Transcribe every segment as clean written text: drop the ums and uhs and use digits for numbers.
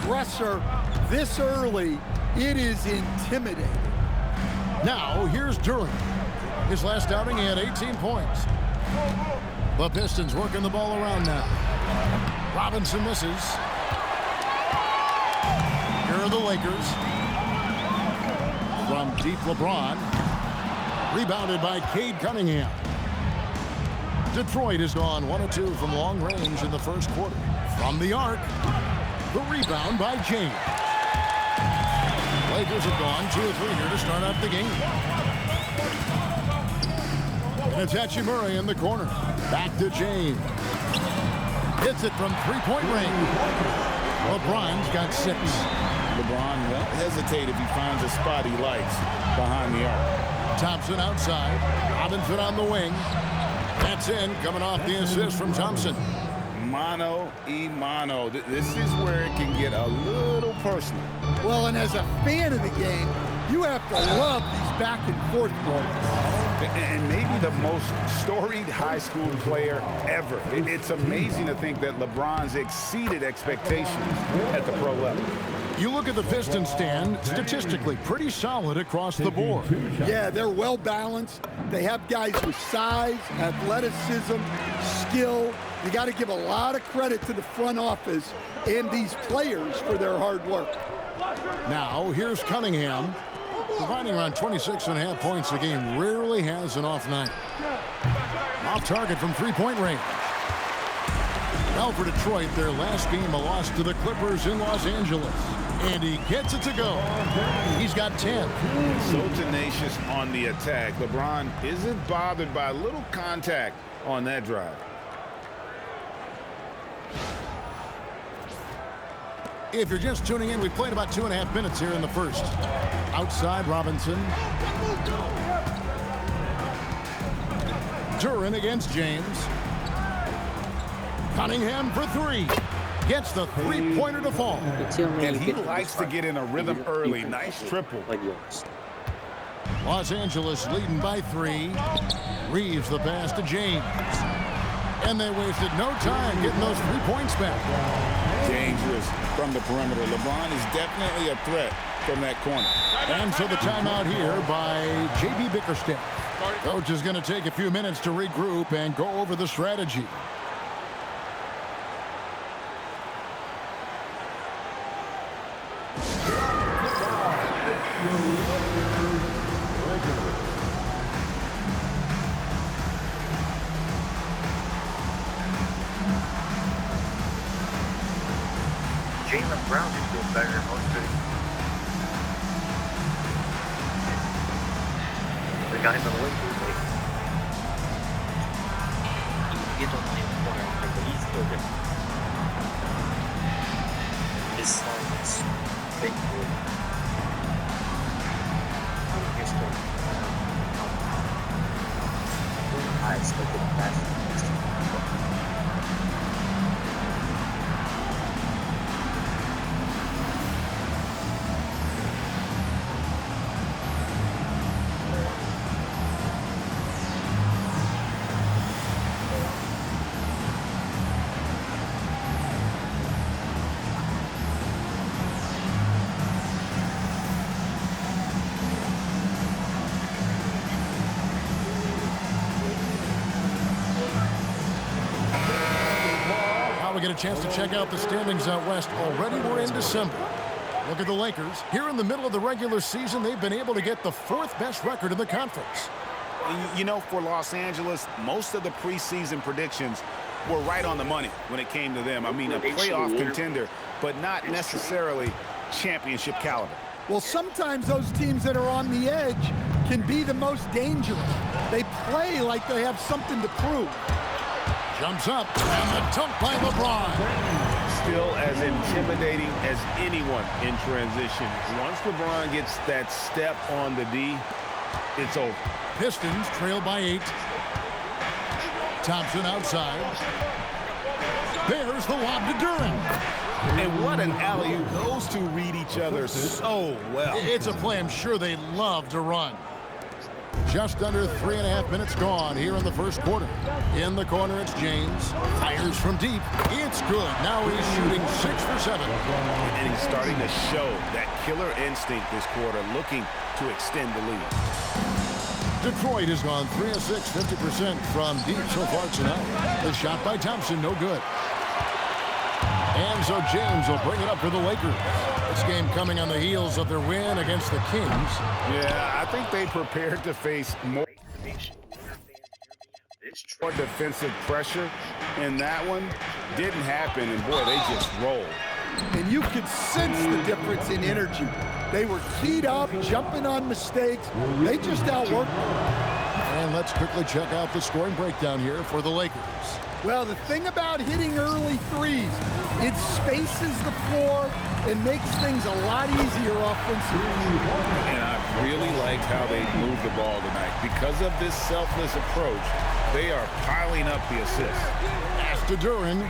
aggressor this early, it is intimidating. Now, here's Duren. His last outing, he had 18 points. The Pistons working the ball around now. Robinson misses. Here are the Lakers. From deep, LeBron. Rebounded by Cade Cunningham. Detroit has gone 1 of 2 from long range in the first quarter. From the arc, the rebound by James. Lakers have gone 2 of 3 here to start out the game. It's Hachimura in the corner. Back to James. Hits it from three-point range. LeBron's got 6. LeBron won't hesitate if he finds a spot he likes behind the arc. Thompson outside. Robinson on the wing. That's in, coming off the assist from Thompson. Mano y mano. This is where it can get a little personal. Well, and as a fan of the game, you have to love these back and forth moments. And maybe the most storied high school player ever. It's amazing to think that LeBron's exceeded expectations at the pro level. You look at the Pistons stand, statistically pretty solid across the board. Yeah, they're well balanced. They have guys with size, athleticism, skill. You got to give a lot of credit to the front office and these players for their hard work. Now, here's Cunningham. Providing around 26.5 points a game, rarely has an off night. Off target from three-point range. Now for Detroit, their last game, a loss to the Clippers in Los Angeles. And he gets it to go. He's got 10. So tenacious on the attack. LeBron isn't bothered by a little contact on that drive. If you're just tuning in, we played about 2.5 minutes here in the first. Outside, Robinson. Duren against James. Cunningham for 3. Gets the three-pointer to fall. And he likes to get in a rhythm early. Nice triple. Los Angeles leading by 3. Reeves the pass to James. And they wasted no time getting those 3 points back. Dangerous from the perimeter. LeBron is definitely a threat from that corner. And so the timeout here by J.B. Bickerstaff. Coach is going to take a few minutes to regroup and go over the strategy. Jaylen Brown is doing better than most days. The guys on the Lakers, like, he gets on the corner, like, but he's still different. His song is big. He's still I expected the best. We get a chance to check out the standings out west. Already we're in December. Look at the Lakers. Here in the middle of the regular season, they've been able to get the 4th best record in the conference. You know, for Los Angeles, most of the preseason predictions were right on the money when it came to them. I mean, a playoff contender, but not necessarily championship caliber. Well, sometimes those teams that are on the edge can be the most dangerous. They play like they have something to prove. Jumps up, and the dunk by LeBron. Still as intimidating as anyone in transition. Once LeBron gets that step on the D, it's over. Pistons trail by 8. Thompson outside. There's the lob to Duren. And what an alley-oop. Those two read each other so well. It's a play I'm sure they love to run. Just under 3.5 minutes gone here in the first quarter. In the corner, it's James. Fires from deep. It's good. Now he's shooting 6 for 7. And he's starting to show that killer instinct this quarter, looking to extend the lead. Detroit has gone 3 of 6, 50% from deep so far tonight. The shot by Thompson, no good. And so James will bring it up for the Lakers. This game coming on the heels of their win against the Kings. Yeah, I think they prepared to face more defensive pressure, and that one didn't happen, and boy, they just rolled. And you could sense the difference in energy. They were keyed up, jumping on mistakes. They just outworked them. And let's quickly check out the scoring breakdown here for the Lakers. Well, the thing about hitting early threes, it spaces the floor and makes things a lot easier offensively. And I really liked how they moved the ball tonight. Because of this selfless approach, they are piling up the assists. Pass to Duren.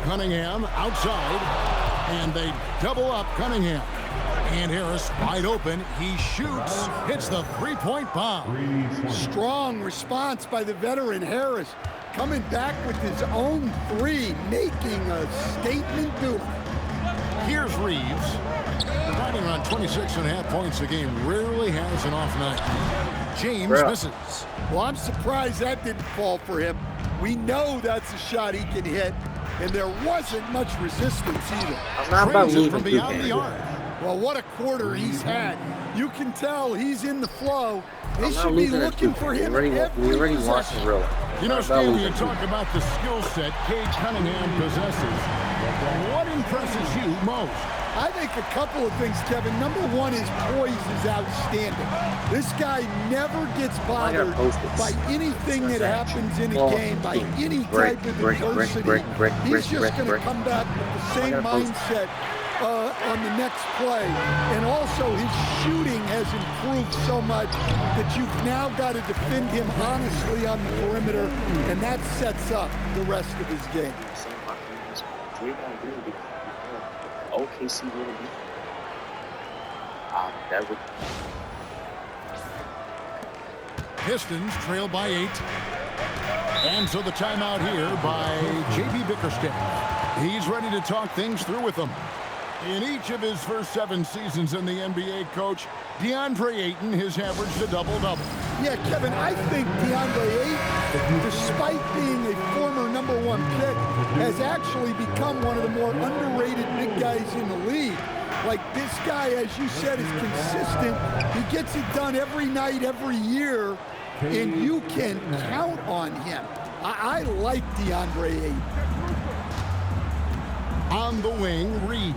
Cunningham outside, and they double up Cunningham. And Harris wide open. He shoots, hits the three-point bomb. Strong response by the veteran Harris, coming back with his own three, making a statement duel. Here's Reeves, riding around 26.5 points a game. Rarely has an off night. James misses. Well, I'm surprised that didn't fall for him. We know that's a shot he can hit, and there wasn't much resistance either. I'm not about Trains it from losing beyond the arc. Well, what a quarter he's had. You can tell he's in the flow. They I'm not should be losing looking for him We already lost possession. the real. You know, Not Steve, when you losing. talk about the skill set Cade Cunningham possesses, what impresses you most? I think a couple of things, Kevin. Number one, his poise is outstanding. This guy never gets bothered by anything that happens in a game, by any type of adversity. He's just going to come back with the same mindset on the next play. And also, his shooting has improved so much that you've now got to defend him honestly on the perimeter, and that sets up the rest of his game. OKC will be. That would. Pistons trail by 8. And so the timeout here by J.B. Bickerstaff. He's ready to talk things through with them. In each of his first 7 seasons in the NBA, Coach, DeAndre Ayton has averaged a double-double. Yeah, Kevin, I think DeAndre Ayton, despite being a former #1 pick, has actually become one of the more underrated big guys in the league. Like, this guy, as you said, is consistent. He gets it done every night, every year, and you can count on him. I like DeAndre Ayton. On the wing, Reeves.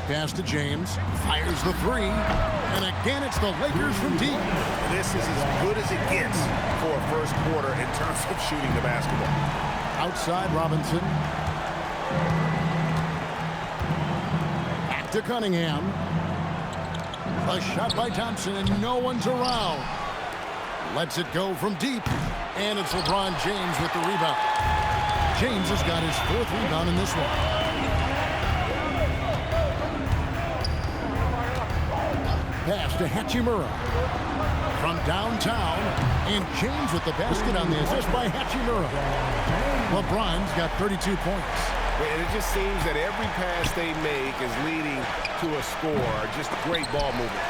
Pass to James. Fires the three. And again, it's the Lakers from deep. This is as good as it gets for a first quarter in terms of shooting the basketball. Outside, Robinson. Back to Cunningham. A shot by Thompson, and no one's around. Lets it go from deep. And it's LeBron James with the rebound. James has got his 4th rebound in this one. Pass to Hachimura from downtown, and James with the basket on the assist by Hachimura. LeBron's got 32 points. And it just seems that every pass they make is leading to a score. Just great ball movement.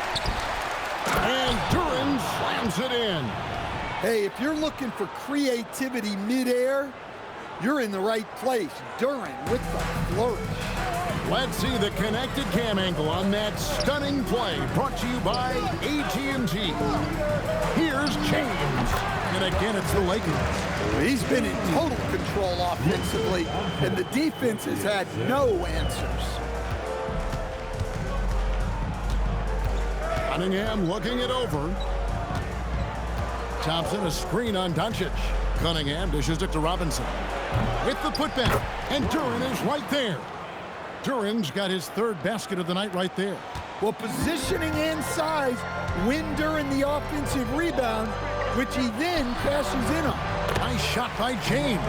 And Duren slams it in. Hey, if you're looking for creativity midair, you're in the right place. Duren with the flourish. Let's see the connected cam angle on that stunning play, brought to you by AT&T. Here's James, and again it's the Lakers. He's been in total control offensively, and the defense has had no answers. Cunningham looking it over. Thompson, a screen on Doncic. Cunningham dishes it to Robinson. With the putback, and Duren is right there. Duren's got his 3rd basket of the night right there. Well, positioning and size win Duren the offensive rebound, which he then passes in on. Nice shot by James.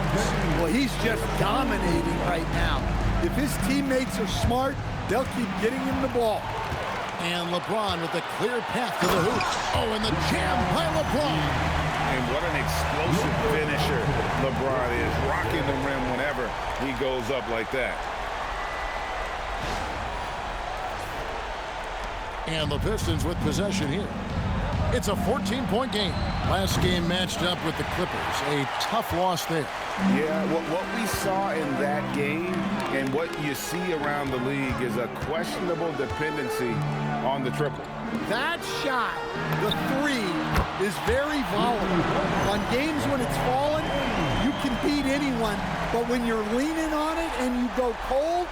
Well, he's just dominating right now. If his teammates are smart, they'll keep getting him the ball. And LeBron with the clear path to the hoop. Oh, and the jam by LeBron. And what an explosive finisher LeBron is, rocking the rim whenever he goes up like that. And the Pistons with possession here. It's a 14-point game. Last game matched up with the Clippers. A tough loss there. Yeah, what we saw in that game and what you see around the league is a questionable dependency on the triple. That shot, the three, is very volatile. On games when it's falling, you can beat anyone. But when you're leaning on it and you go cold,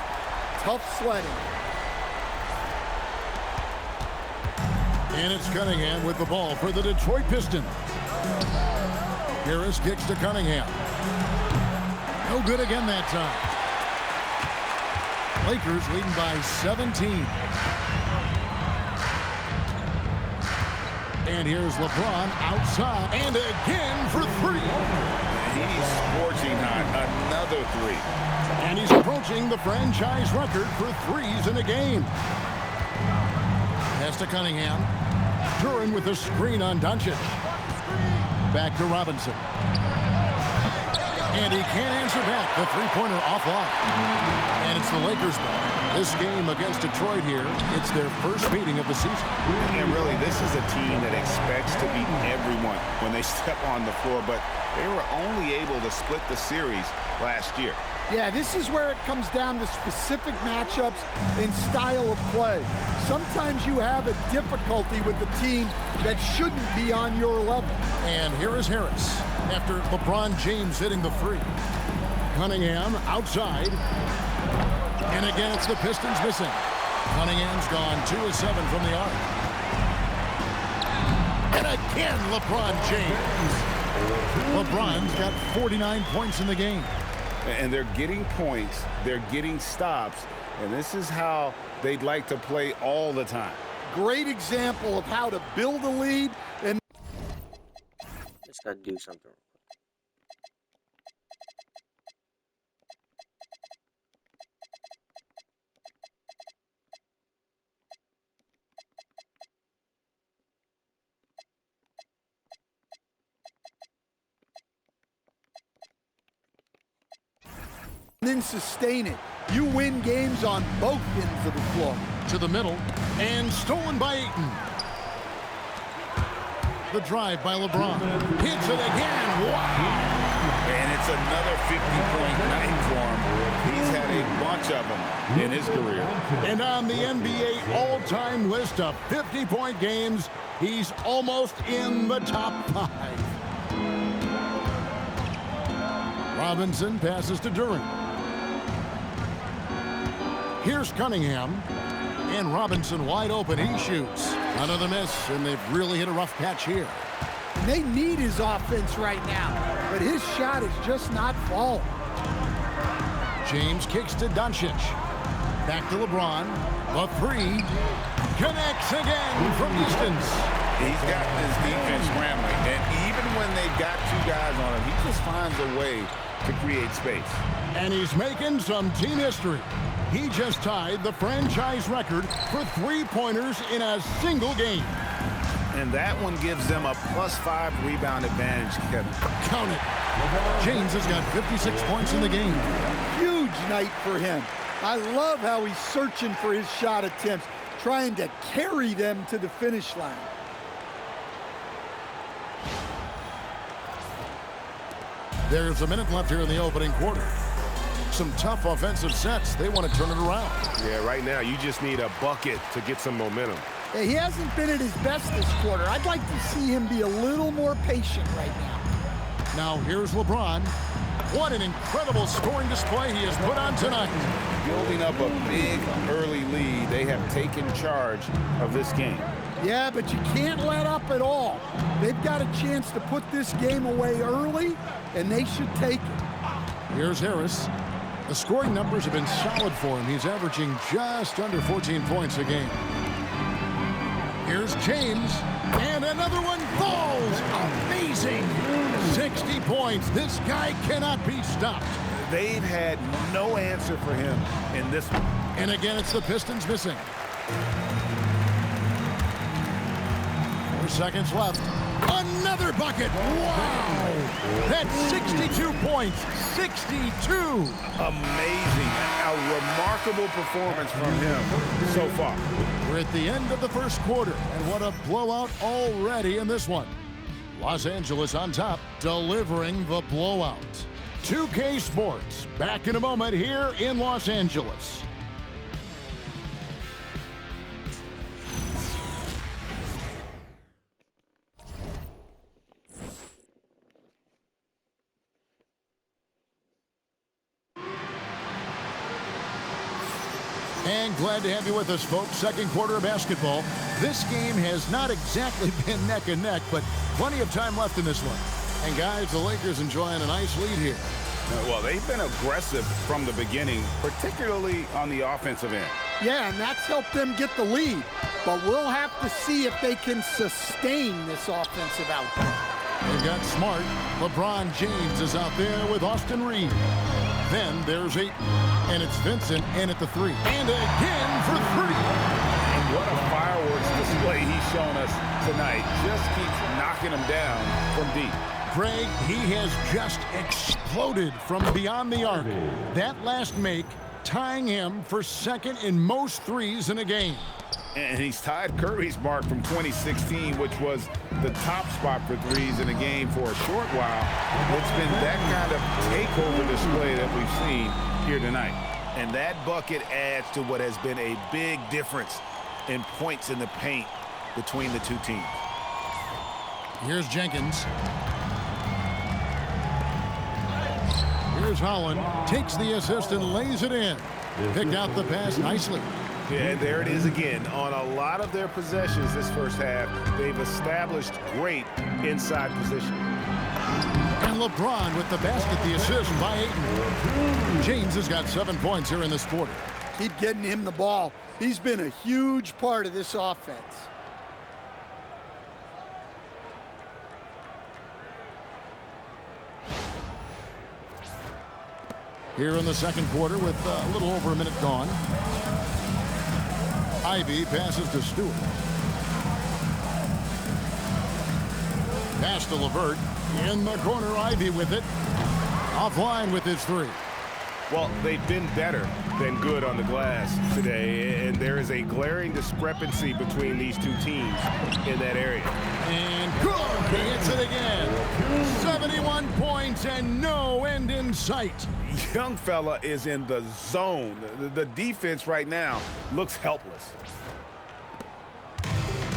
tough sledding. And it's Cunningham with the ball for the Detroit Pistons. Harris kicks to Cunningham. No good again that time. Lakers leading by 17. And here's LeBron outside. And again for three. He's scorching hot. Another three. And he's approaching the franchise record for threes in a game. Pass to Cunningham. Duran with a screen on Doncic. Back to Robinson. And he can't answer back. The three-pointer offline. And it's the Lakers ball. This game against Detroit here, it's their first meeting of the season. And really, this is a team that expects to beat everyone when they step on the floor, but they were only able to split the series last year. Yeah, this is where it comes down to specific matchups and style of play. Sometimes you have a difficulty with the team that shouldn't be on your level. And here is Harris after LeBron James hitting the three. Cunningham outside. And again, it's the Pistons missing. Cunningham's gone 2 of 7 from the arc. And again, LeBron James. LeBron's got 49 points in the game. And they're getting points, they're getting stops, and this is how they'd like to play all the time. Great example of how to build a lead and Just gotta do something. then sustain it. You win games on both ends of the floor. To the middle, and stolen by Ayton. The drive by LeBron. Hits it again. Wow. And it's another 50-point night for him. He's had a bunch of them in his career. And on the NBA all-time list of 50-point games, he's almost in the top 5. Robinson passes to Duran. Here's Cunningham. And Robinson wide open. He shoots. Another miss, and they've really hit a rough patch here. And they need his offense right now, but his shot is just not falling. James kicks to Doncic. Back to LeBron. The three. Connects again from distance. He's got this defense scrambling, and even when they've got two guys on him, he just finds a way to create space. And he's making some team history. He just tied the franchise record for three-pointers in a single game. And that one gives them a +5 rebound advantage, Kevin. Count it. James has got 56 points in the game. Huge night for him. I love how he's searching for his shot attempts, trying to carry them to the finish line. There's a minute left here in the opening quarter. Some tough offensive sets. They want to turn it around. Yeah, right now you just need a bucket to get some momentum. He hasn't been at his best this quarter. I'd like to see him be a little more patient right now. Now here's LeBron. What an incredible scoring display he has put on tonight. Building up a big early lead, they have taken charge of this game. Yeah, but you can't let up at all. They've got a chance to put this game away early, and they should take it. Here's Harris. The scoring numbers have been solid for him. He's averaging just under 14 points a game. Here's James, and another one falls. Amazing. 60 points. This guy cannot be stopped. They've had no answer for him in this one. And again, it's the Pistons missing. 4 seconds left. Another bucket. Wow. That's 62 points. 62. Amazing. A remarkable performance from him so far. We're at the end of the first quarter, and what a blowout already in this one. Los Angeles on top, delivering the blowout. 2K Sports, back in a moment here in Los Angeles. And glad to have you with us, folks. Second quarter of basketball. This game has not exactly been neck and neck, but plenty of time left in this one. And guys, the Lakers enjoying a nice lead here. Well, they've been aggressive from the beginning, particularly on the offensive end. Yeah, and that's helped them get the lead. But we'll have to see if they can sustain this offensive output. They've got Smart. LeBron James is out there with Austin Reeves. Then there's Ayton, and it's Vincent in at the 3. And again for 3. And what a fireworks display he's shown us tonight. Just keeps knocking them down from deep. Greg, he has just exploded from beyond the arc. That last make tying him for second in most threes in a game. And he's tied Curry's mark from 2016, which was the top spot for threes in a game for a short while. It's been that kind of takeover display that we've seen here tonight. And that bucket adds to what has been a big difference in points in the paint between the two teams. Here's Jenkins. Here's Holland. Takes the assist and lays it in. Picked out the pass nicely. Yeah, and there it is again. On a lot of their possessions this first half, they've established great inside position. And LeBron with the basket, the assist by Ayton. James has got 7 points here in this quarter. Keep getting him the ball. He's been a huge part of this offense. Here in the second quarter with a little over a minute gone. Ivy passes to Stewart. Pass to LeVert. In the corner, Ivy with it. Offline with his 3. Well, they've been better than good on the glass today, and there is a glaring discrepancy between these two teams in that area. And good! He hits it again. 71 points and no end in sight. Young fella is in the zone. The defense right now looks helpless.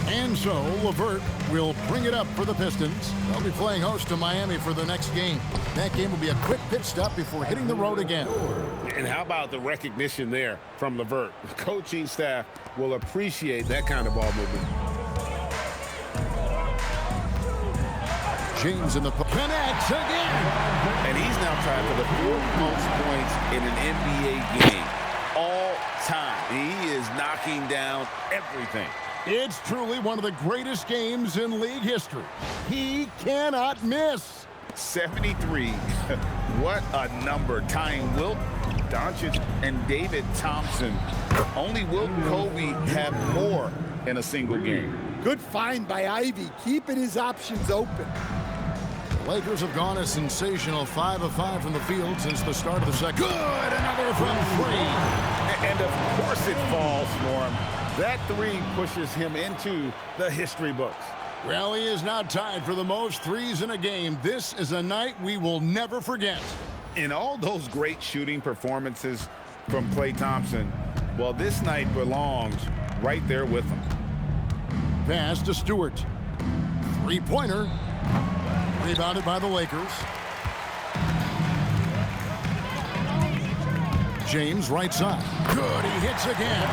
And so LeVert will bring it up for the Pistons. They'll be playing host to Miami for the next game. That game will be a quick pit stop before hitting the road again. And how about the recognition there from LeVert? The coaching staff will appreciate that kind of ball movement. James in the connects again. And he's now tied for the 4th most points in an NBA game all time. He is knocking down everything. It's truly one of the greatest games in league history. He cannot miss. 73. What a number. Tying Wilt, Doncic, and David Thompson. Only Wilt and Kobe have more in a single game. Good find by Ivy, keeping his options open. The Lakers have gone a sensational 5 of 5 from the field since the start of the second. Good, another from 3. And of course it falls for him. That 3 pushes him into the history books. Well, he is now tied for the most threes in a game. This is a night we will never forget. In all those great shooting performances from Klay Thompson, well, this night belongs right there with him. Pass to Stewart. 3-pointer. Rebounded by the Lakers. James right side. Good, he hits again.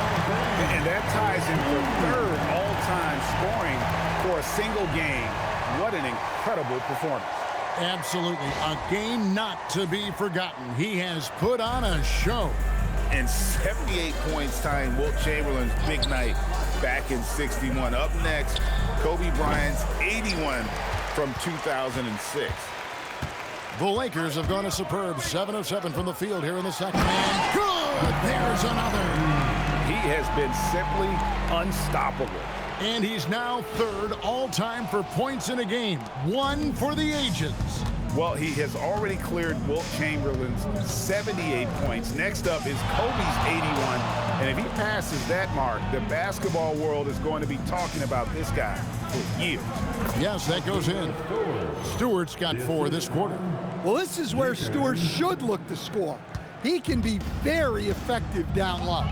And that ties him for 3rd all-time scoring for a single game. What an incredible performance. Absolutely, a game not to be forgotten. He has put on a show. And 78 points tying Wilt Chamberlain's big night back in '61. Up next, Kobe Bryant's 81 from 2006. The Lakers have gone a superb 7 of 7 from the field here in the second. And good! There's another. He has been simply unstoppable. And he's now third all-time for points in a game. One for the ages. Well, he has already cleared Wilt Chamberlain's 78 points. Next up is Kobe's 81. And if he passes that mark, the basketball world is going to be talking about this guy for years. Yes, that goes in. Stewart's got 4 this quarter. Well, this is where Stewart should look to score. He can be very effective down low.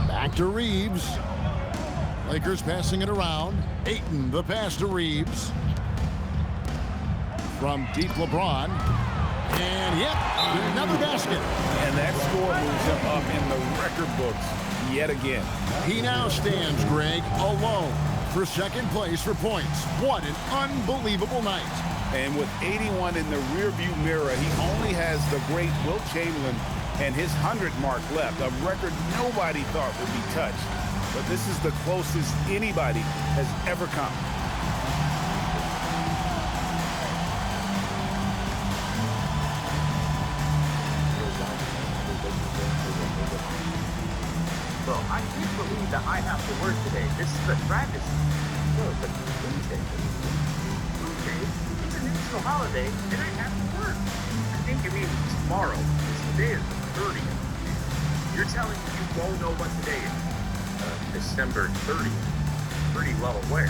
Back to Reeves. Lakers passing it around. Ayton, the pass to Reeves. From deep, LeBron. And yep, another basket. And that score moves him up in the record books yet again. He now stands, Greg, alone for second place for points. What an unbelievable night. And with 81 in the rearview mirror, he only has the great Wilt Chamberlain and his 100 mark left, a record nobody thought would be touched. But this is the closest anybody has ever come. Bro, I can't believe that I have to work today. This is a travesty. Bro, it's like Tuesday. Tuesday? It's a national holiday, and I have to work. I think you mean tomorrow. Today is the 30th. You're telling me you won't know what today is? December 30th. Pretty well aware.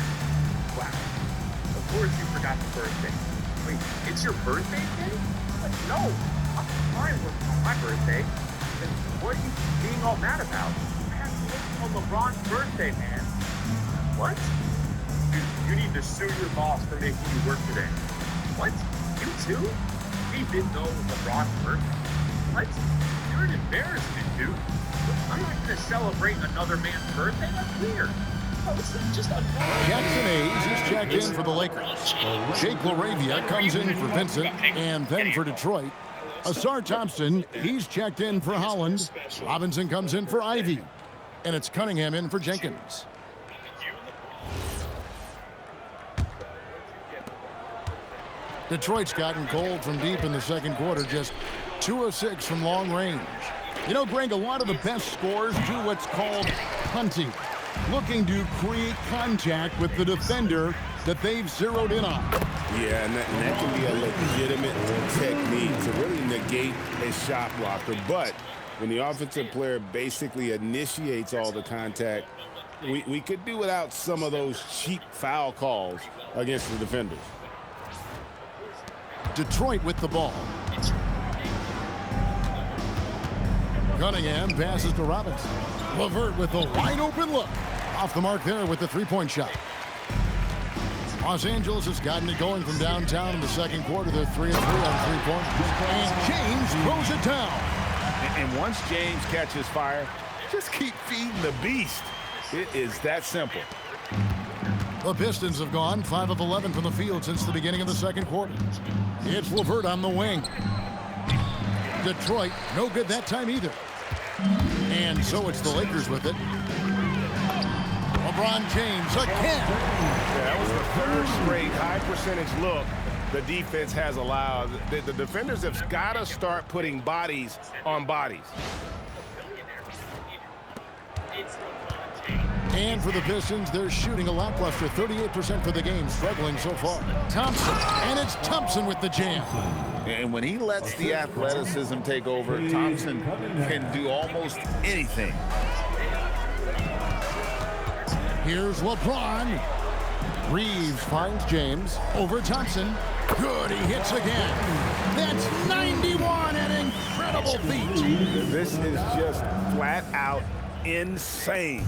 Wow. Of course you forgot the birthday. Wait, it's your birthday day? Like, no. I'm fine with my birthday. Then what are you being all mad about? I have to work on LeBron's birthday, man. What? You need to sue your boss for making you work today. What? You too? We didn't know LeBron's birthday. What? You're an embarrassment, dude. I'm not going to celebrate another man's birthday. That's weird. Oh, this is just annoying. Jackson Hayes is checked in for the Lakers. Jake LaRavia comes in for Vincent, and then for Detroit. Asar Thompson, he's checked in for Holland. Robinson comes in for Ivy. And it's Cunningham in for Jenkins. Detroit's gotten cold from deep in the second quarter, just 2 of 6 from long range. You know, Greg, a lot of the best scorers do what's called punting, looking to create contact with the defender that they've zeroed in on. Yeah, and that can be a legitimate technique to really negate a shot blocker. But when the offensive player basically initiates all the contact, we could do without some of those cheap foul calls against the defenders. Detroit with the ball. Cunningham passes to Robinson. LeVert with a wide open look. Off the mark there with the three-point shot. Los Angeles has gotten it going from downtown in the second quarter. They're 3-3 on three-point. And James throws it down. And once James catches fire, just keep feeding the beast. It is that simple. The Pistons have gone 5 of 11 from the field since the beginning of the second quarter. It's LeVert on the wing. Detroit, no good that time either. And so it's the Lakers with it. LeBron James again. Yeah, that was the third straight high percentage look the defense has allowed. The defenders have got to start putting bodies on bodies. And for the Pistons, they're shooting a lackluster 38% for the game, struggling so far. Thompson, and it's Thompson with the jam. And when he lets the athleticism take over, Thompson can do almost anything. Here's LeBron. Reeves finds James over Thompson. Good, he hits again. That's 91, an incredible feat. This is just flat out insane.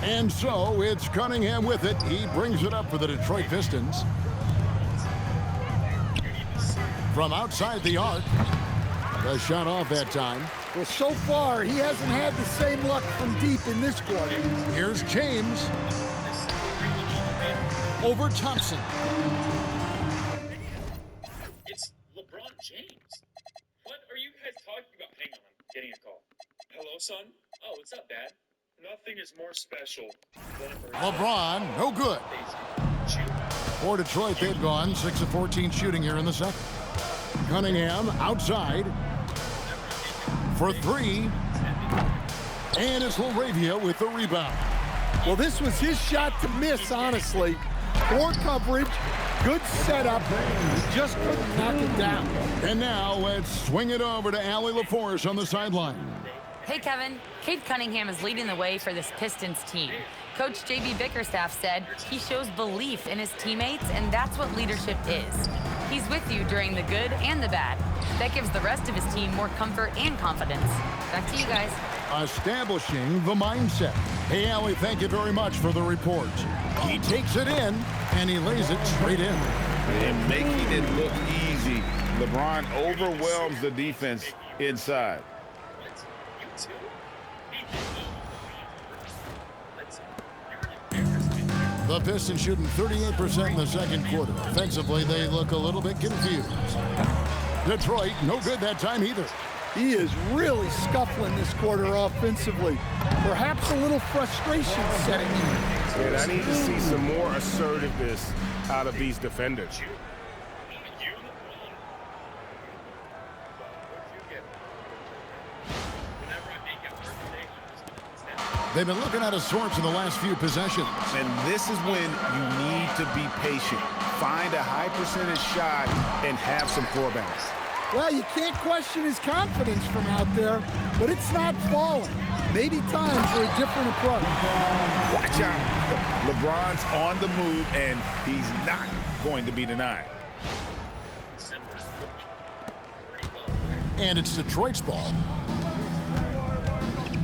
And so it's Cunningham with it. He brings it up for the Detroit Pistons. From outside the arc. The shot off that time. Well, so far, he hasn't had the same luck from deep in this quarter. Here's James. Over Thompson. It's LeBron James. What are you guys talking about? Hang on, I'm getting a call. Hello, son? Oh, what's up, Dad? Nothing is more special than LeBron, no good. For Detroit, they've gone 6 of 14 shooting here in the second. Cunningham outside for 3. And it's LaRavia with the rebound. Well, this was his shot to miss, honestly. Poor coverage, good setup. He just couldn't knock it down. And now let's swing it over to Allie LaForce on the sideline. Hey, Kevin. Cade Cunningham is leading the way for this Pistons team. Coach J.B. Bickerstaff said he shows belief in his teammates, and that's what leadership is. He's with you during the good and the bad. That gives the rest of his team more comfort and confidence. Back to you guys. Establishing the mindset. Hey, Allie, thank you very much for the report. He takes it in, and he lays it straight in. And making it look easy. LeBron overwhelms the defense inside. The Pistons shooting 38% in the second quarter. Offensively, they look a little bit confused. Detroit, no good that time either. He is really scuffling this quarter offensively. Perhaps a little frustration setting in. And I need to see some more assertiveness out of these defenders. They've been looking at a source in the last few possessions. And this is when you need to be patient. Find a high percentage shot and have some floor balance. Well, you can't question his confidence from out there, but it's not falling. Maybe time for a different approach. Watch out. LeBron's on the move, and he's not going to be denied. And it's Detroit's ball.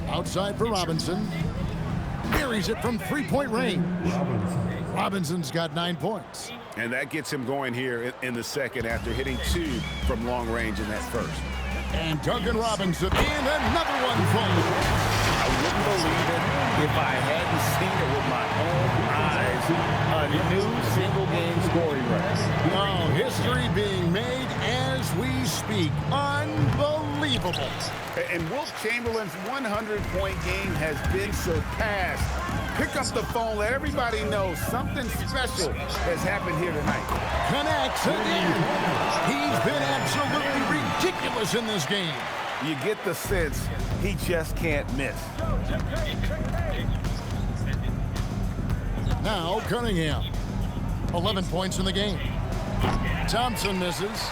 Outside for Robinson. Buries it from three-point range. Robinson's got 9 points. And that gets him going here in the second after hitting 2 from long range in that first. And Duncan Robinson, and another one falls. I wouldn't believe it if I hadn't seen it with my own eyes. A new single-game scoring record. Oh, history being made as we speak. Unbelievable. And Wilt Chamberlain's 100-point game has been surpassed. Pick up the phone, let everybody know something special has happened here tonight. Connects again. He's been absolutely ridiculous in this game. You get the sense he just can't miss. Now Cunningham. 11 points in the game. Thompson misses.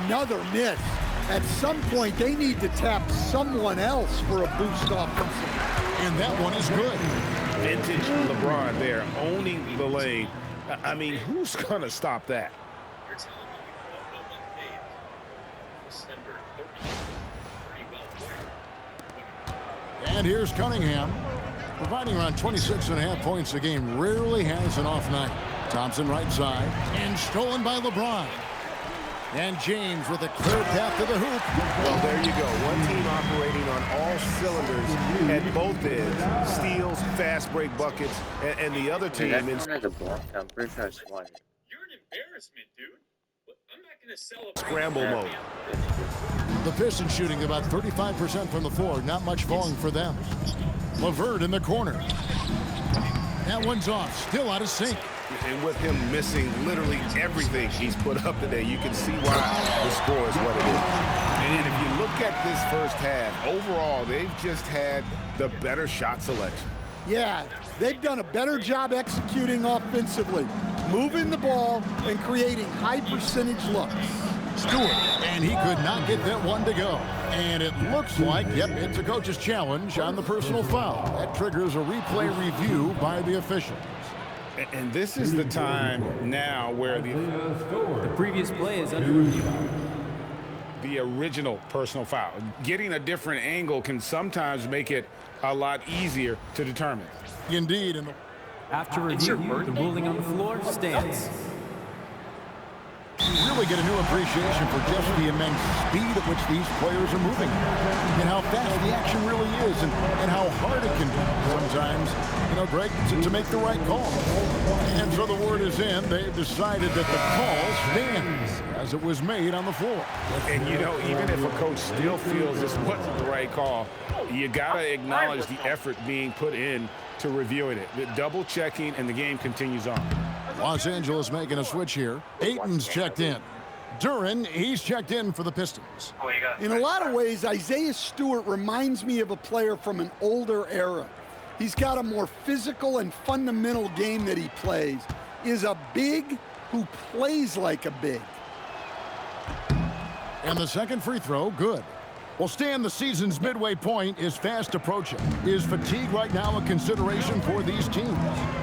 Another miss. At some point, they need to tap someone else for a boost offensively. And that one is good. Vintage LeBron there, owning the lane. I mean, who's going to stop that? And here's Cunningham, providing around 26.5 points a game. Rarely has an off night. Thompson right side, and stolen by LeBron. And James with a clear path to the hoop. Well, there you go. One team operating on all cylinders at both ends. Steals, fast break buckets, and the other team is I'm pretty sure I swung it. You're an embarrassment, dude. I'm not going to celebrate. scramble mode. The Pistons shooting about 35% from the floor. Not much falling for them. LeVert in the corner. That one's off. Still out of sync. And with him missing literally everything he's put up today, you can see why the score is what it is. And if you look at this first half, overall, they've just had the better shot selection. Yeah, they've done a better job executing offensively, moving the ball and creating high percentage looks. Stewart, and he could not get that one to go. And it looks like, yep, it's a coach's challenge on the personal foul. That triggers a replay review by the officials. And this is the time now where The previous play is under review. the original personal foul. Getting a different angle can sometimes make it a lot easier to determine. Indeed. And After review, the ruling on the floor stands. you really get a new appreciation for just the immense speed at which these players are moving and how fast the action really is and how hard it can be sometimes, you know, Greg, to make the right call. And so the word is in. They've decided that the call stands as it was made on the floor. And, you know, even if a coach still feels this wasn't the right call, you got to acknowledge the effort being put in to reviewing it. The double checking, and the game continues on. Los Angeles making a switch here. Ayton's checked in. Duren, he's checked in for the Pistons. In a lot of ways, Isaiah Stewart reminds me of a player from an older era. He's got a more physical and fundamental game that he plays. Is a big who plays like a big. And the second free throw, good. Well, Stan, the season's midway point is fast approaching. Is fatigue right now a consideration for these teams?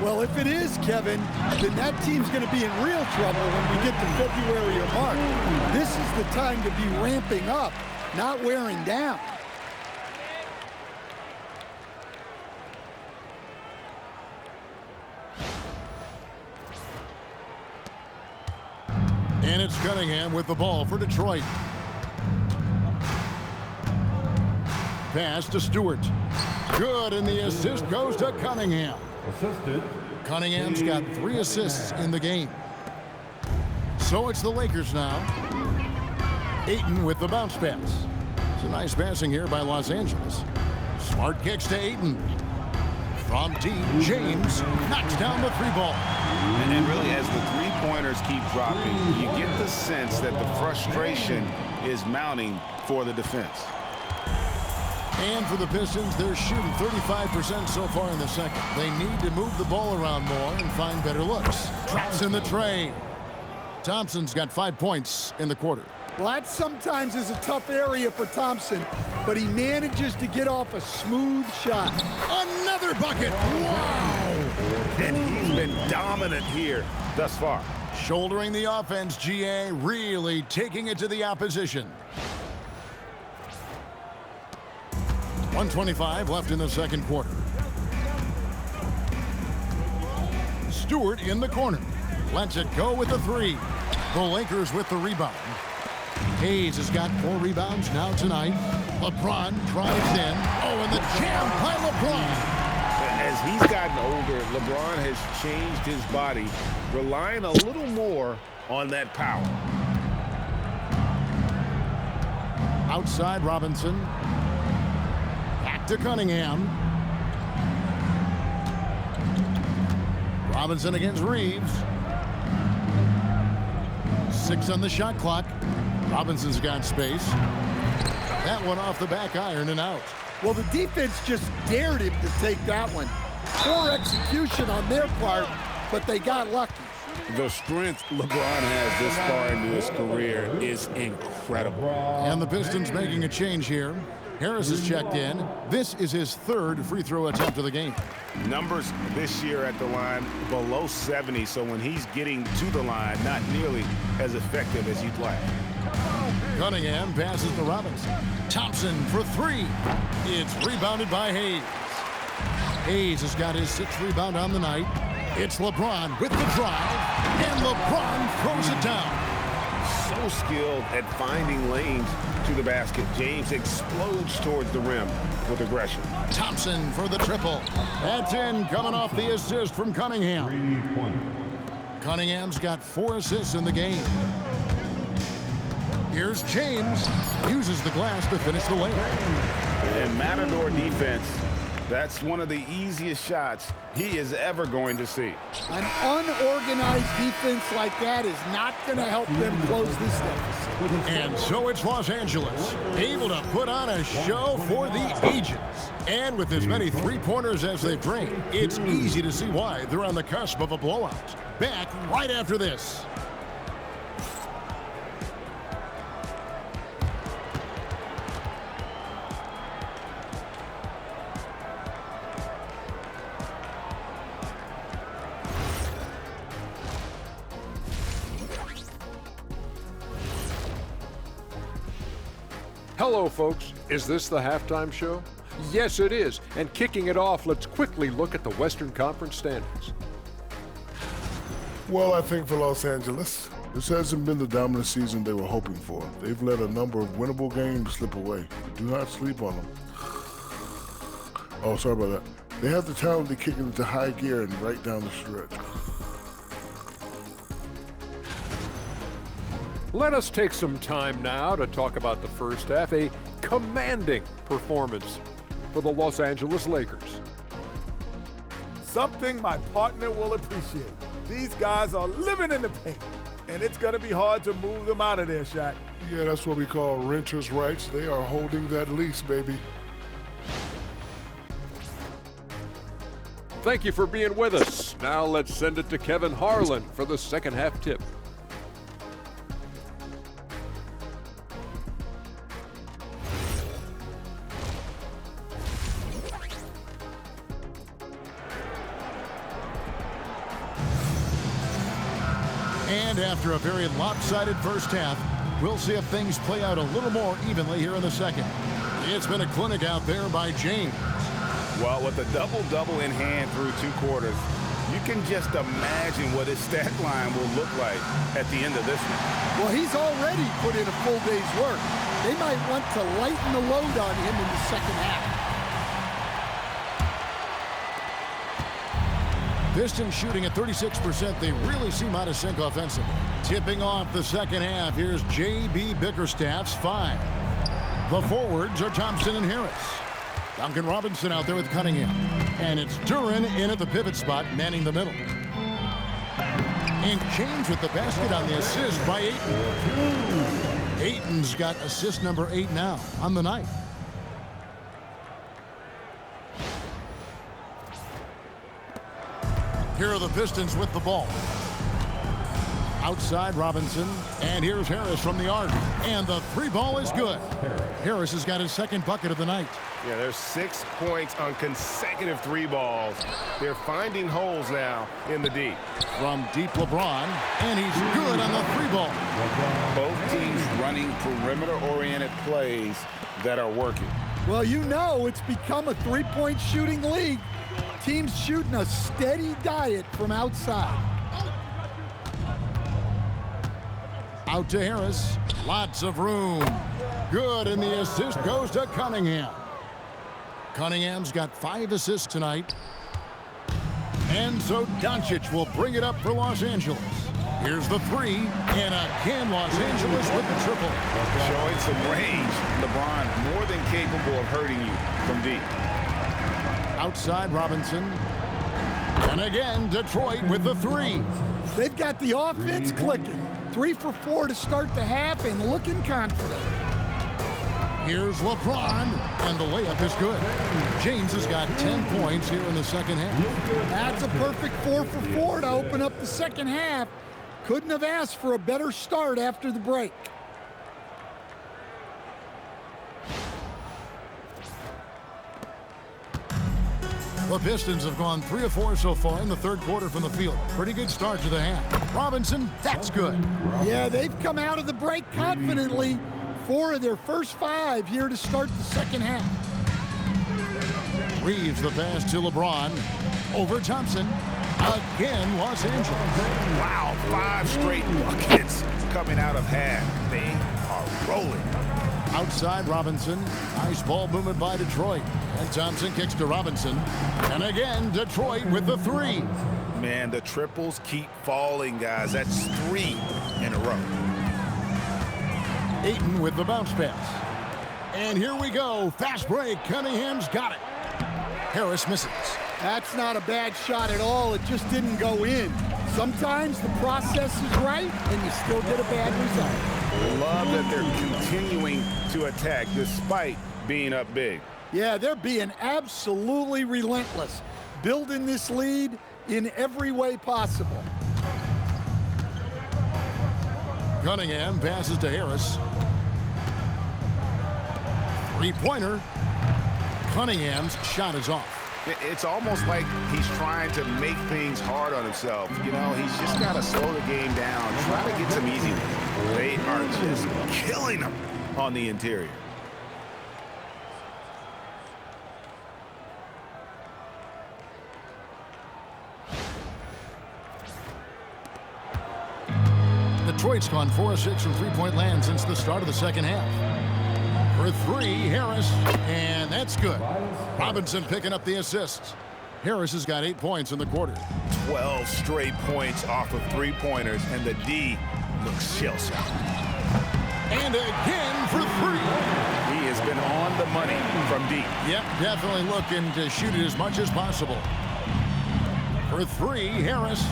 Well, if it is, Kevin, then that team's going to be in real trouble when we get to February or March. This is the time to be ramping up, not wearing down. And it's Cunningham with the ball for Detroit. Pass to Stewart. Good, and the assist goes to Cunningham. Assisted. Cunningham's got 3 assists in the game. So it's the Lakers now. Ayton with the bounce pass. It's a nice passing here by Los Angeles. Smart kicks to Ayton. From deep, James knocks down the 3-ball. And really, as the three-pointers keep dropping, you get the sense that the frustration is mounting for the defense. And for the Pistons, they're shooting 35% so far in the second. They need to move the ball around more and find better looks. Drops in the tray. Thompson's got 5 points in the quarter. Well, that sometimes is a tough area for Thompson, but he manages to get off a smooth shot. Another bucket! Wow! And he's been dominant here thus far. Shouldering the offense, GA, really taking it to the opposition. 1:25 left in the second quarter. Stewart in the corner. Lets it go with the 3. The Lakers with the rebound. Hayes has got 4 rebounds now tonight. LeBron drives in. Oh, and the jam by LeBron. As he's gotten older, LeBron has changed his body, relying a little more on that power. Outside Robinson. Back to Cunningham. Robinson against Reeves. 6 on the shot clock. Robinson's got space. That one off the back iron and out. Well, the defense just dared him to take that one. Poor execution on their part, but they got lucky. The strength LeBron has this far into his career is incredible. And the Pistons making a change here. Harris has checked in. This is his 3rd free throw attempt of the game. Numbers this year at the line below 70, so when he's getting to the line, not nearly as effective as you'd like. Cunningham passes to Robinson. Thompson for 3. It's rebounded by Hayes. Hayes has got his 6th rebound on the night. It's LeBron with the drive, and LeBron throws it down. So skilled at finding lanes to the basket. James explodes towards the rim with aggression. Thompson for the triple. That's in, coming off the assist from Cunningham. Cunningham's got 4 assists in the game. Here's James. Uses the glass to finish the layup. And Matador defense, that's one of the easiest shots he is ever going to see. An unorganized defense like that is not going to help them close this deficit. And so it's Los Angeles, able to put on a show for the ages. And with as many 3-pointers as they bring, it's easy to see why they're on the cusp of a blowout. Back right after this. Hello, folks. Is this the halftime show? Yes, it is. And kicking it off, let's quickly look at the Western Conference standings. Well, I think for Los Angeles, this hasn't been the dominant season they were hoping for. They've let a number of winnable games slip away. Do not sleep on them. Oh, sorry about that. They have the talent to kick it into high gear and right down the stretch. Let us take some time now to talk about the first half, a commanding performance for the Los Angeles Lakers. Something my partner will appreciate. These guys are living in the paint. and it's going to be hard to move them out of there, Shaq. Yeah, that's what we call renters' rights. They are holding that lease, baby. Thank you for being with us. Now let's send it to Kevin Harlan for the second half tip. And after a very lopsided first half, we'll see if things play out a little more evenly here in the second. It's been a clinic out there by James. Well, with a double-double in hand through 2 quarters, you can just imagine what his stat line will look like at the end of this one. Well, he's already put in a full day's work. They might want to lighten the load on him in the second half. Pistons shooting at 36%. They really seem out of sync offensively. Tipping off the second half, here's J.B. Bickerstaff's 5. The forwards are Thompson and Harris. Duncan Robinson out there with Cunningham. And it's Duren in at the pivot spot, manning the middle. And James with the basket on the assist by Ayton. Ayton's got assist number 8 now on the night. Here are the Pistons with the ball. Outside Robinson, and here's Harris from the arc. And the 3 ball is good. Harris has got his second bucket of the night. Yeah, there's 6 points on consecutive 3 balls. They're finding holes now in the D. From deep LeBron, and he's good on the 3 ball. Both teams running perimeter-oriented plays that are working. Well, you know it's become a 3-point shooting league. Teams shooting a steady diet from outside. Out to Harris. Lots of room. Good, and the assist goes to Cunningham. Cunningham's got 5 assists tonight. And so Doncic will bring it up for Los Angeles. Here's the 3, and again Los Angeles with the triple. Showing some range. LeBron more than capable of hurting you from deep. Outside Robinson. And again, Detroit with the 3. They've got the offense clicking. 3 for 4 to start the half and looking confident. Here's LeBron, and the layup is good. James has got 10 points here in the second half. That's a perfect 4 for 4 to open up the second half. Couldn't have asked for a better start after the break. The Pistons have gone 3 of 4 so far in the third quarter from the field. Pretty good start to the half. Robinson, that's good. Yeah, they've come out of the break confidently. 4 of their first 5 here to start the second half. Reeves the pass to LeBron. Over Thompson. Again, Los Angeles. Wow, 5 straight buckets coming out of half. They are rolling. Outside Robinson. Nice ball movement by Detroit. And Thompson kicks to Robinson. And again, Detroit with the 3. Man, the triples keep falling, guys. That's 3 in a row. Ayton with the bounce pass. And here we go. Fast break. Cunningham's got it. Harris misses. That's not a bad shot at all. It just didn't go in. Sometimes the process is right, and you still get a bad result. Love that they're continuing to attack despite being up big. Yeah, they're being absolutely relentless, building this lead in every way possible. Cunningham passes to Harris. 3-pointer. Cunningham's shot is off. It's almost like he's trying to make things hard on himself. You know, he's just got to slow the game down, try to get some easy ones. They are just killing him on the interior. Detroit's gone 4 of 6 from 3-point land since the start of the second half. For 3, Harris, and that's good. Robinson picking up the assists. Harris has got 8 points in the quarter. 12 straight points off of 3-pointers, and the D looks shell-shocked. And again for 3. He has been on the money from deep. Yep, definitely looking to shoot it as much as possible. For 3, Harris.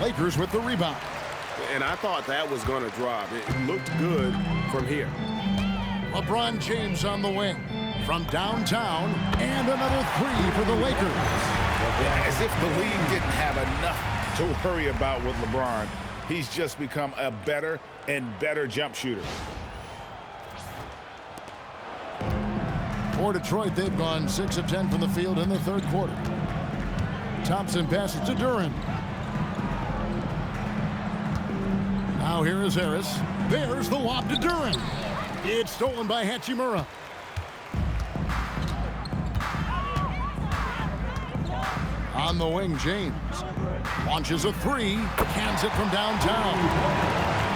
Lakers with the rebound. and I thought that was going to drop. It looked good from here. LeBron James on the wing from downtown, and another three for the Lakers. As if the league didn't have enough to worry about with LeBron. He's just become a better and better jump shooter. For Detroit, they've gone 6 of 10 from the field in the third quarter. Thompson passes to Duren. Now here is Harris. There's the lob to Duren. It's stolen by Hachimura. On the wing, James launches a three, cans it from downtown.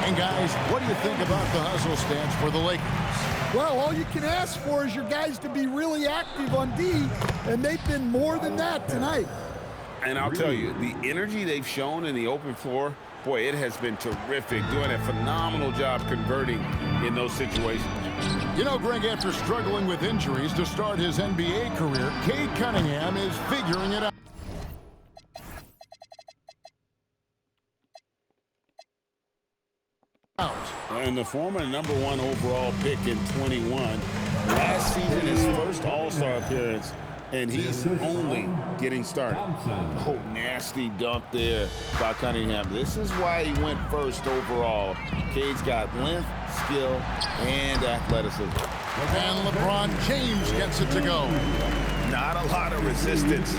And guys, what do you think about the hustle stance for the Lakers? Well, all you can ask for is your guys to be really active on D, and they've been more than that tonight. And I'll tell you, the energy they've shown in the open floor, boy, it has been terrific, doing a phenomenal job converting in those situations. You know, Greg, after struggling with injuries to start his NBA career, Cade Cunningham is figuring it out. And the former #1 overall pick in 21. Last season, his first All-Star appearance, and he's only getting started. Oh, nasty dunk there by Cunningham. This is why he went first overall. Cade's got length, skill, and athleticism. And LeBron James gets it to go. Not a lot of resistance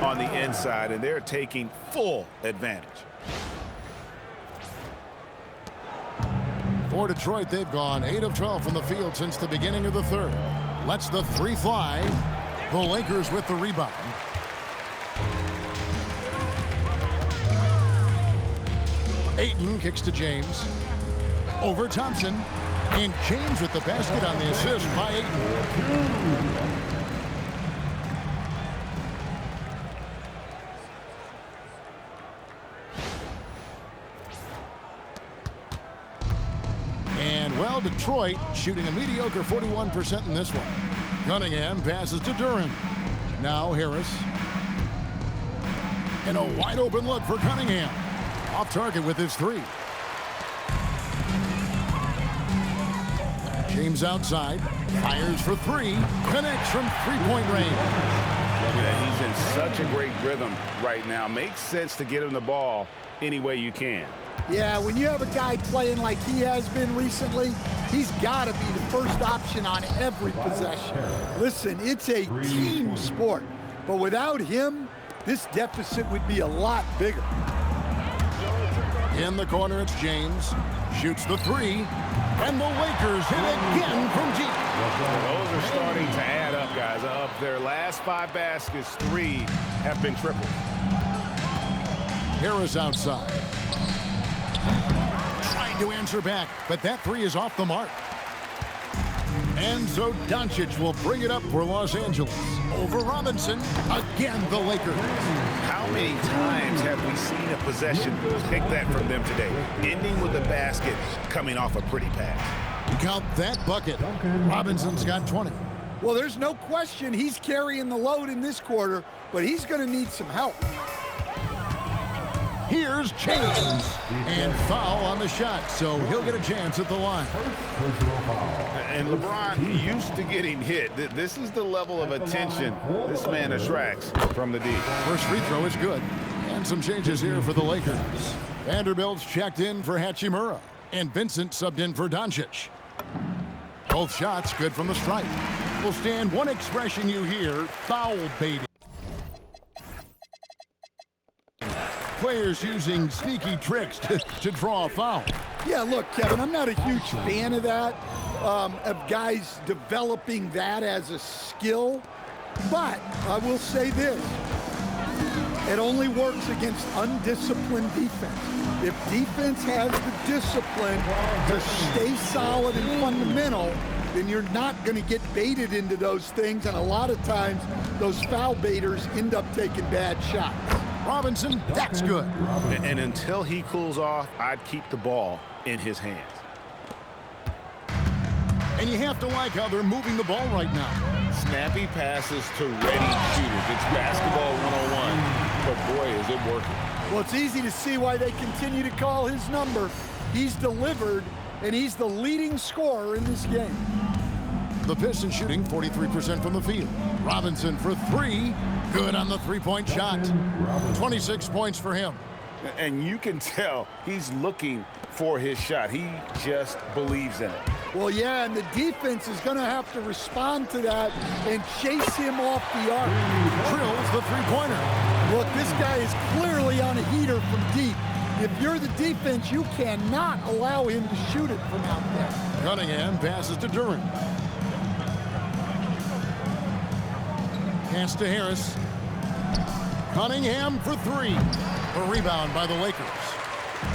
on the inside, and they're taking full advantage. For Detroit, they've gone 8 of 12 from the field since the beginning of the third. Lets the three fly. The Lakers with the rebound. Ayton kicks to James. Over Thompson. And James with the basket on the assist by Ayton. Well, Detroit shooting a mediocre 41% in this one. Cunningham passes to Duren. Now Harris. And a wide open look for Cunningham. Off target with his three. James outside. Fires for three. Connects from three-point range. Yeah, he's in such a great rhythm right now. Makes sense to get him the ball any way you can. Yeah, when you have a guy playing like he has been recently, he's got to be the first option on every possession. Listen, it's a team sport, but without him, this deficit would be a lot bigger. In the corner, it's James. Shoots the three, and the Lakers hit again from deep. Those are starting to add up, guys. Of their last 5 baskets, 3 have been tripled. Harris outside. Trying to answer back, but that three is off the mark. And so Doncic will bring it up for Los Angeles. Over Robinson, again the Lakers. How many times have we seen a possession pick that from them today? Ending with a basket, coming off a pretty pass. Count that bucket. Robinson's got 20. Well, there's no question he's carrying the load in this quarter, but he's going to need some help. Here's James, and foul on the shot, so he'll get a chance at the line. And LeBron used to getting hit. This is the level of attention this man attracts from the D. First free throw is good. And some changes here for the Lakers. Vanderbilt's checked in for Hachimura, and Vincent subbed in for Doncic. Both shots good from the stripe. Will stand one expression you hear, foul baiting. Players using sneaky tricks to draw a foul. Yeah, look, Kevin, I'm not a huge fan of that, of guys developing that as a skill. But I will say this. It only works against undisciplined defense. If defense has the discipline to stay solid and fundamental, then you're not going to get baited into those things. And a lot of times, those foul baiters end up taking bad shots. Robinson, that's good. And until he cools off, I'd keep the ball in his hands. And you have to like how they're moving the ball right now. Snappy passes to ready shooters. It's basketball 101, but boy, is it working. Well, it's easy to see why they continue to call his number. He's delivered, and he's the leading scorer in this game. The Pistons shooting 43% from the field. Robinson for three. Good on the three-point shot. 26 points for him. And you can tell he's looking for his shot. He just believes in it. Well, yeah, and the defense is going to have to respond to that and chase him off the arc. Drills the three-pointer. Look, this guy is clearly on a heater from deep. If you're the defense, you cannot allow him to shoot it from out there. Cunningham passes to Duren. Pass to Harris. Cunningham for three. A rebound by the Lakers.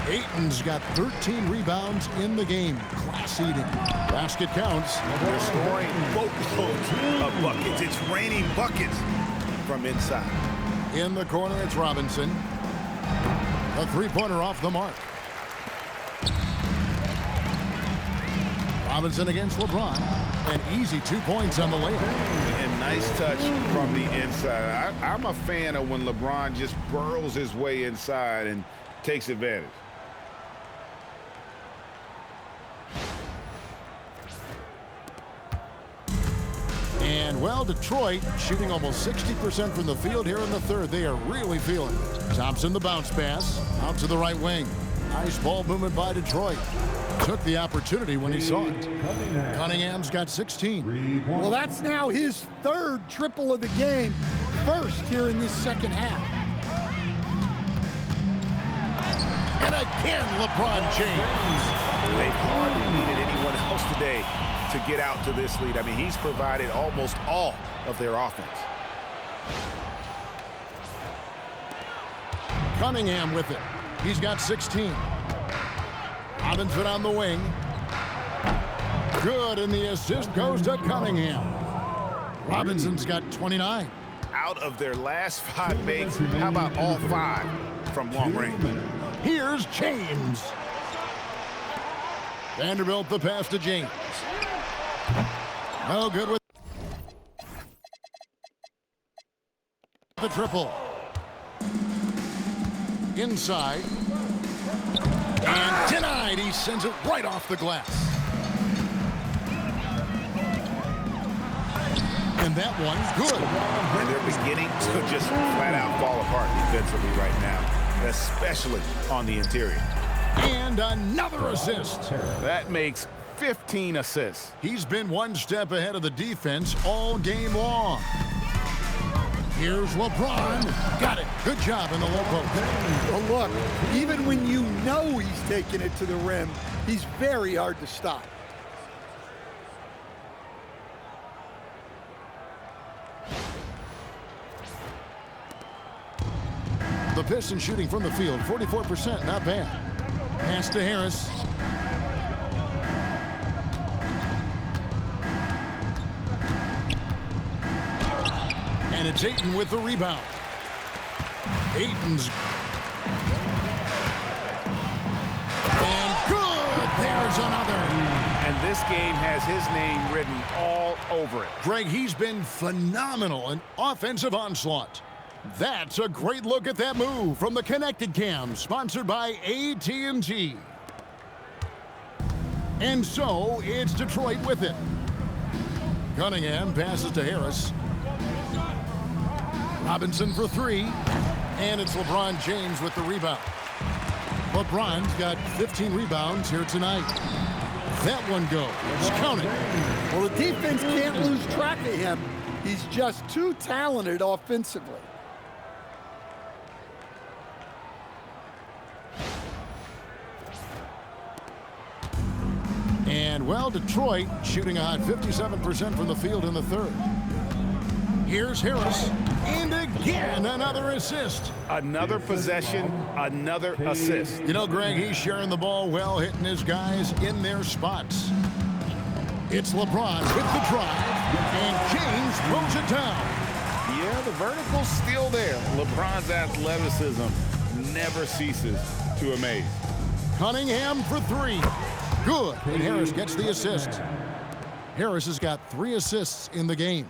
Ayton's got 13 rebounds in the game. Class eating. Basket counts. They're scoring boatloads of buckets. It's raining buckets from inside. In the corner, it's Robinson. A three-pointer off the mark. Robinson against LeBron. An easy 2 points on the layup. And nice touch from the inside. I'm a fan of when LeBron just burrows his way inside and takes advantage. And, well, Detroit shooting almost 60% from the field here in the third. They are really feeling it. Thompson the bounce pass out to the right wing. Nice ball movement by Detroit. Took the opportunity when he saw it. Cunningham's got 16. Well, that's now his third triple of the game. First here in this second half. And again, LeBron James. They hardly needed anyone else today to get out to this lead. I mean, he's provided almost all of their offense. Cunningham with it. He's got 16. Robinson on the wing. Good, and the assist goes to Cunningham. Robinson's got 29. Out of their last 5 makes, how about all 5 from long range? Here's James. Vanderbilt the pass to James. No good with the triple. Inside. And denied. He sends it right off the glass. And that one's good. And they're beginning to just flat out fall apart defensively right now, especially on the interior. And another assist. That makes 15 assists. He's been one step ahead of the defense all game long. Here's LeBron. Got it. Good job in the low post. Well, look, even when you know he's taking it to the rim, he's very hard to stop. The Pistons shooting from the field, 44%, not bad. Pass to Harris. And it's Ayton with the rebound. Ayton's. And good! There's another. And this game has his name written all over it. Greg, he's been phenomenal. An offensive onslaught. That's a great look at that move from the Connected Cam, sponsored by AT&T. And so, it's Detroit with it. Cunningham passes to Harris. Robinson for three. And it's LeBron James with the rebound. LeBron's got 15 rebounds here tonight. That one goes. Count it. Well, the defense can't lose track of him. He's just too talented offensively. And, well, Detroit shooting a hot 57% from the field in the third. Here's Harris. And again, another assist. Another possession, another assist. You know, Greg, he's sharing the ball well, hitting his guys in their spots. It's LeBron with the drive. And James throws it down. Yeah, the vertical's still there. LeBron's athleticism never ceases to amaze. Cunningham for three. Good. And Harris gets the assist. Harris has got 3 assists in the game.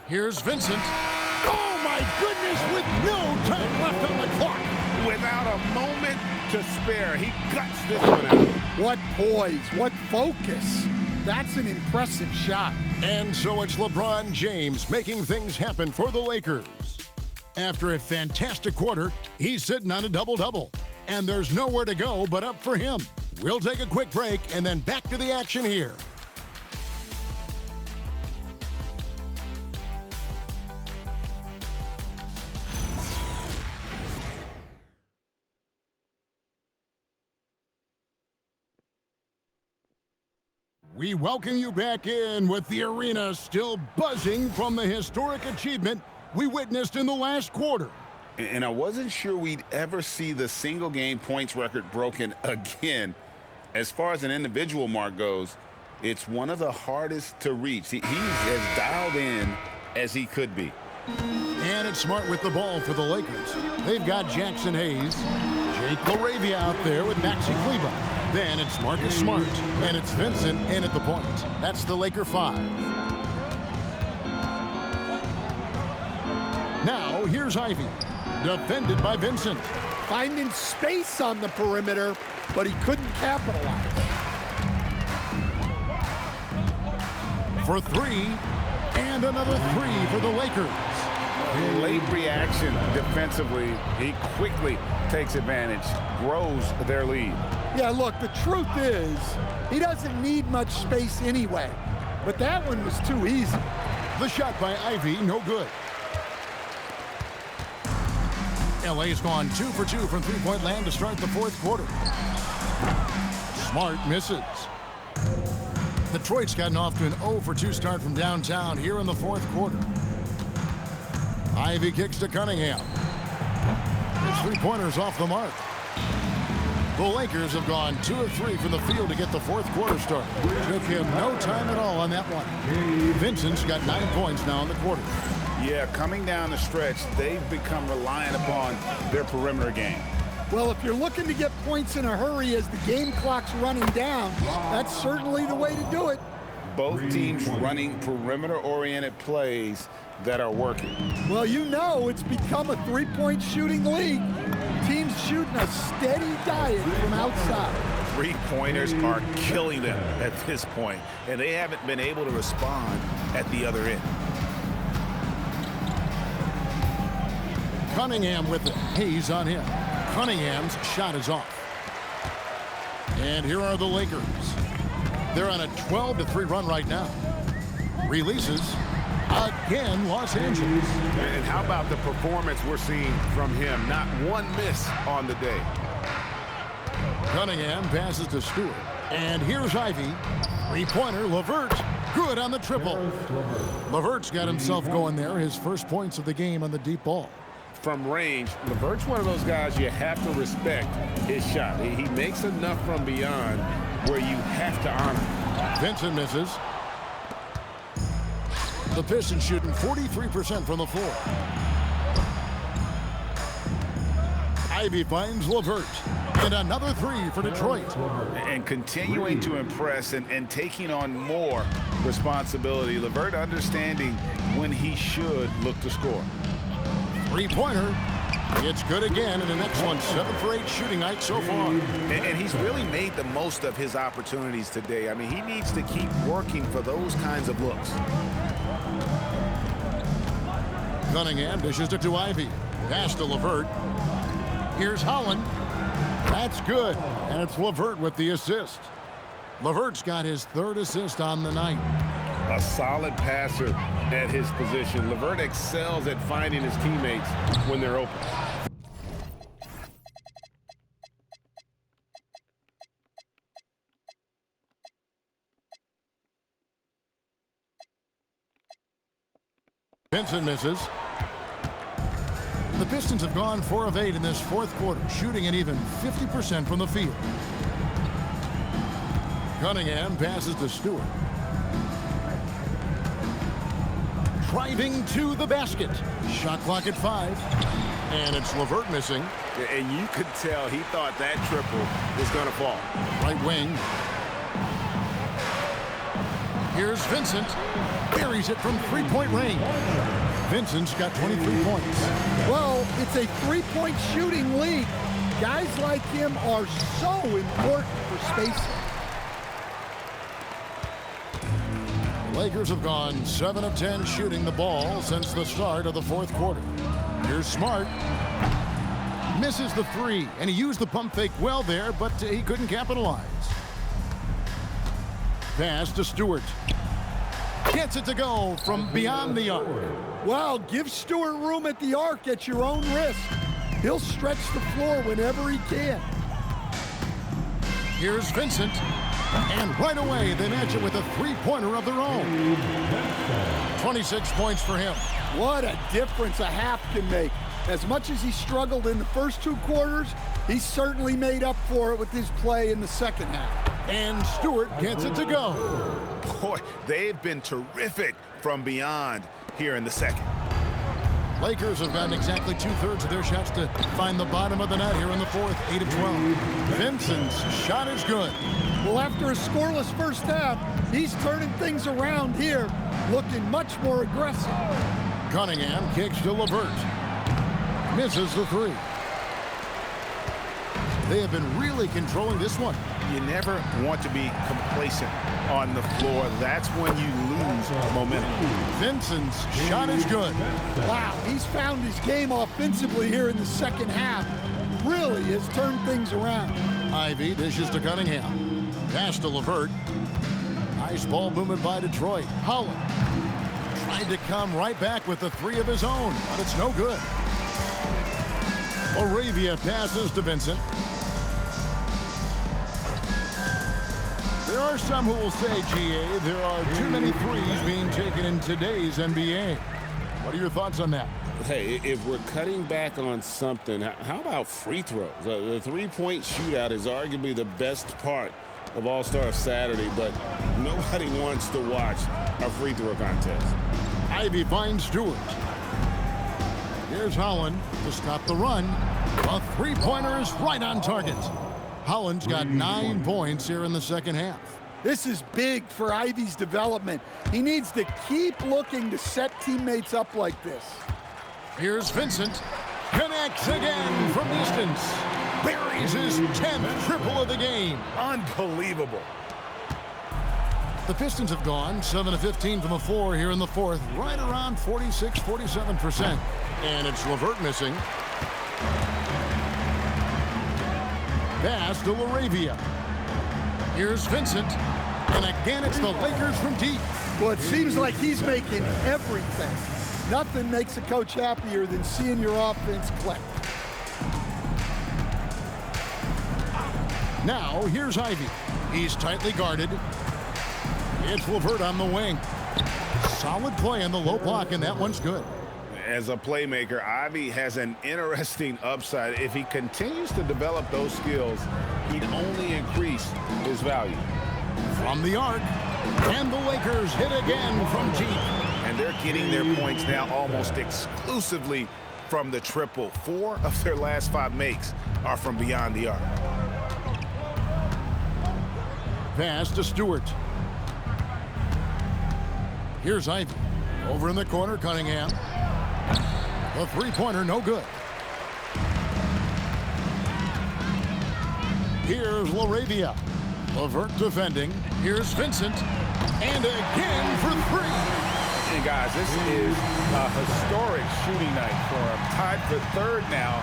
Here's Vincent. Boom! my goodness, with no time left on the clock. Without a moment to spare, he guts this one out. What poise, what focus. That's an impressive shot. And so it's LeBron James making things happen for the Lakers. After a fantastic quarter, he's sitting on a double-double. And there's nowhere to go but up for him. We'll take a quick break and then back to the action here. We welcome you back in with the arena still buzzing from the historic achievement we witnessed in the last quarter. And I wasn't sure we'd ever see the single game points record broken again. As far as an individual mark goes, it's one of the hardest to reach. He's as dialed in as he could be. And it's Smart with the ball for the Lakers. They've got Jackson Hayes, Jake LaRavia out there with Maxi Kleber. Then it's Marcus Smart, and it's Vincent in at the point. That's the Laker 5. Now, here's Ivy, defended by Vincent. Finding space on the perimeter, but he couldn't capitalize. For 3, and another 3 for the Lakers. Late reaction defensively. He quickly takes advantage, grows their lead. Yeah, look, the truth is, he doesn't need much space anyway. But that one was too easy. The shot by Ivy, no good. LA's gone 2 for 2 from three-point land to start the fourth quarter. Smart misses. Detroit's gotten off to an 0 for 2 start from downtown here in the fourth quarter. Ivy kicks to Cunningham. His three-pointer's off the mark. The Lakers have gone 2 of 3 from the field to get the fourth quarter started. Took him no time at all on that one. Vincent's got 9 points now in the quarter. Yeah, coming down the stretch, they've become reliant upon their perimeter game. Well, if you're looking to get points in a hurry as the game clock's running down, that's certainly the way to do it. Both teams running perimeter-oriented plays that are working. Well, you know it's become a three-point shooting league. Teams shooting a steady diet from outside. Three-pointers are killing them at this point, and they haven't been able to respond at the other end. Cunningham with it. Hayes on him. Cunningham's shot is off. And here are the Lakers. They're on a 12-3 run right now. Releases. Again, Los Angeles. And how about the performance we're seeing from him? Not one miss on the day. Cunningham passes to Stewart. And here's Ivy. Three-pointer, LeVert. Good on the triple. LeVert's got himself going there. His first points of the game on the deep ball. From range, LeVert's one of those guys you have to respect his shot. He makes enough from beyond where you have to honor. Vincent misses. The Pistons shooting 43% from the floor. Ivy finds LeVert. And another 3 for Detroit. And continuing to impress and taking on more responsibility. LeVert understanding when he should look to score. Three-pointer. It's good again, and the next one 7 for 8 shooting night so far. And he's really made the most of his opportunities today. I mean, he needs to keep working for those kinds of looks. Cunningham dishes it to Ivy. Pass to LeVert. Here's Holland. That's good, and it's LeVert with the assist. LeVert's got his 3rd assist on the night. A solid passer at his position. LeVert excels at finding his teammates when they're open. Vincent misses. The Pistons have gone 4 of 8 in this fourth quarter, shooting an even 50% from the field. Cunningham passes to Stewart. Driving to the basket. Shot clock at 5. And it's LeVert missing. And you could tell he thought that triple was going to fall. Right wing. Here's Vincent. Buries it from three-point range. Vincent's got 23 points. Well, it's a three-point shooting league. Guys like him are so important for spacing. The Lakers have gone 7 of 10 shooting the ball since the start of the fourth quarter. Here's Smart. Misses the three, and he used the pump fake well there, but he couldn't capitalize. Pass to Stewart. Gets it to go from beyond the arc. Well, give Stewart room at the arc at your own risk. He'll stretch the floor whenever he can. Here's Vincent. And right away, they match it with a three-pointer of their own. 26 points for him. What a difference a half can make. As much as he struggled in the first two quarters, he certainly made up for it with his play in the second half. And Stewart gets it to go. Boy, they've been terrific from beyond here in the second. Lakers have gotten exactly 2/3 of their shots to find the bottom of the net here in the fourth, 8 of 12. Vincent's shot is good. Well, after a scoreless first half, he's turning things around here, looking much more aggressive. Cunningham kicks to LeVert. Misses the three. They have been really controlling this one. You never want to be complacent on the floor. That's when you lose momentum. Vincent's shot is good. Wow, he's found his game offensively here in the second half. Really has turned things around. Ivy dishes to Cunningham. Pass to LeVert. Nice ball movement by Detroit. Holland tried to come right back with the three of his own, but it's no good. Laravia passes to Vincent. There are some who will say, GA, there are too many threes being taken in today's NBA. What are your thoughts on that? Hey, if we're cutting back on something, how about free throws? The three-point shootout is arguably the best part of All-Star Saturday, but nobody wants to watch a free throw contest. Ivy finds Stewart. Here's Holland to stop the run. A three-pointer is right on target. Holland's got 9 points here in the second half. This is big for Ivy's development. He needs to keep looking to set teammates up like this. Here's Vincent. Connects again from distance. Buries his 10th triple of the game. Unbelievable. The Pistons have gone 7 of 15 from the floor here in the fourth, right around 46-47%. And it's LeVert missing. Pass to Laravia. Here's Vincent. And again, it's the Lakers from deep. Well, it seems like he's making everything. Nothing makes a coach happier than seeing your offense click. Now, here's Ivy. He's tightly guarded. It's LeVert on the wing. Solid play in the low block, and that one's good. As a playmaker, Ivy has an interesting upside. If he continues to develop those skills, he'd only increase his value. From the arc, and the Lakers hit again from deep. And they're getting their points now almost exclusively from the triple. 4 of their last 5 makes are from beyond the arc. Pass to Stewart. Here's Ivy. Over in the corner, Cunningham. The three-pointer, no good. Here's Laravia. LeVert defending. Here's Vincent. And again for 3. And guys, this is a historic shooting night for him. Tied for 3rd now,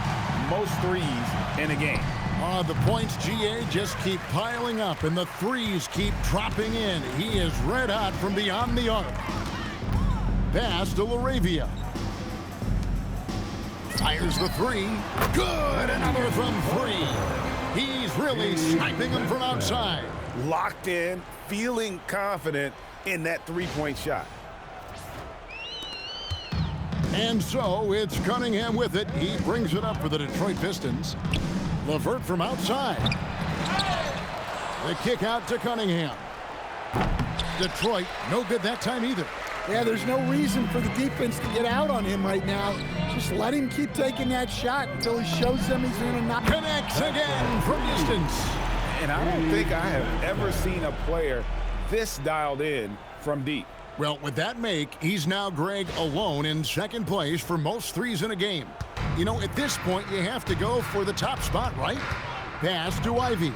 most threes in a game. The points, GA, just keep piling up, and the threes keep dropping in. He is red hot from beyond the arc. Pass to Laravia. Fires the 3. Good, another from 3. He's really sniping them from outside. Locked in, feeling confident in that three-point shot. And so it's Cunningham with it. He brings it up for the Detroit Pistons. LeVert from outside. The kick out to Cunningham. Detroit, no good that time either. Yeah, there's no reason for the defense to get out on him right now. Just let him keep taking that shot until he shows them he's in a knock. Connects again from distance. And I don't think I have ever seen a player this dialed in from deep. Well, with that make, he's now Greg alone in second place for most threes in a game. You know, at this point, you have to go for the top spot, right? Pass to Ivey.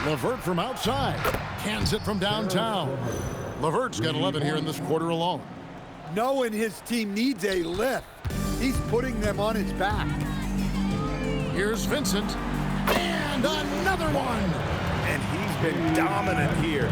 LeVert from outside. Cans it from downtown. LeVert's got 11 here in this quarter alone. Knowing his team needs a lift, he's putting them on his back. Here's Vincent. And another one. And he's been dominant here.